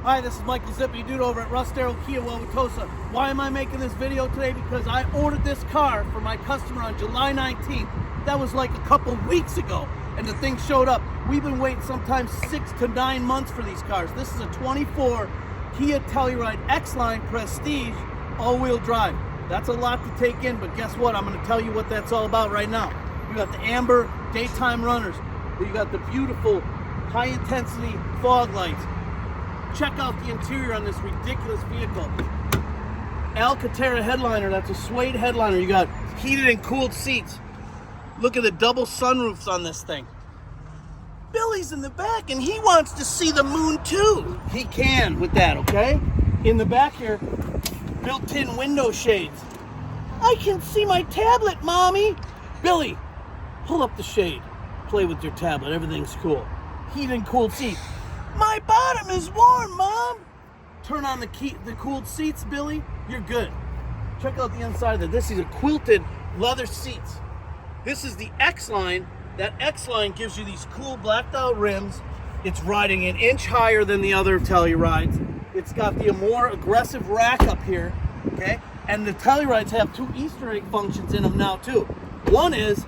Hi, this is Michael Zippy Dude over at Russ Darrow Kia Wauwatosa. Why am I making this video today? Because I ordered this car for my customer on July 19th. That was like a couple weeks ago, and the thing showed up. We've been waiting sometimes 6 to 9 months for these cars. This is a 24 Kia Telluride X-Line Prestige all-wheel drive. That's a lot to take in, but guess what? I'm going to tell you what that's all about right now. You got the amber daytime runners. You got the beautiful high-intensity fog lights. Check out the interior on this ridiculous vehicle. Alcantara headliner, that's a suede headliner. You got heated and cooled seats. Look at the double sunroofs on this thing. Billy's in the back and he wants to see the moon too. He can with that, okay? In the back here, built-in window shades. I can see my tablet, Mommy. Billy, pull up the shade. Play with your tablet, everything's cool. Heated and cooled seats. My bottom is warm, Mom. Turn on the cooled seats, Billy. You're good. Check out the inside of it. This is a quilted leather seats. This is the X-Line. That X-Line gives you these cool blacked out rims. It's riding an inch higher than the other Tellurides. It's got the more aggressive rack up here, okay? And the Tellurides have 2 Easter egg functions in them now too. One is,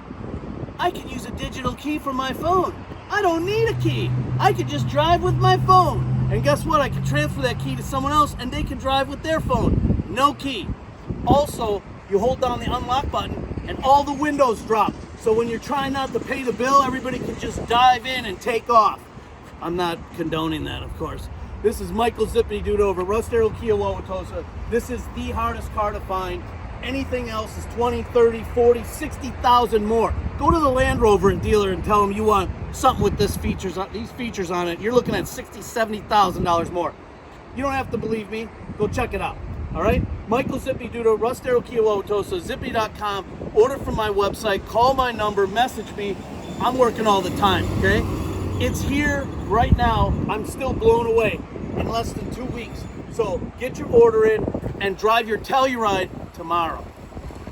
I can use a digital key from my phone. I don't need a key. I can just drive with my phone. And guess what? I can transfer that key to someone else and they can drive with their phone. No key. Also, you hold down the unlock button and all the windows drop. So when you're trying not to pay the bill, everybody can just dive in and take off. I'm not condoning that, of course. This is Michael Zippy Dude over Russ Darrow Kia Wauwatosa. This is the hardest car to find. Anything else is 20, 30, 40, 60,000 more. Go to the Land Rover and dealer and tell them you want something with these features on it. You're looking at $60,000, $70,000 more. You don't have to believe me. Go check it out. All right? Michael Zippy Dude, Russ Darrow Kia Wauwatosa, zippy.com. Order from my website. Call my number. Message me. I'm working all the time, okay? It's here right now. I'm still blown away in less than 2 weeks. So get your order in and drive your Telluride tomorrow.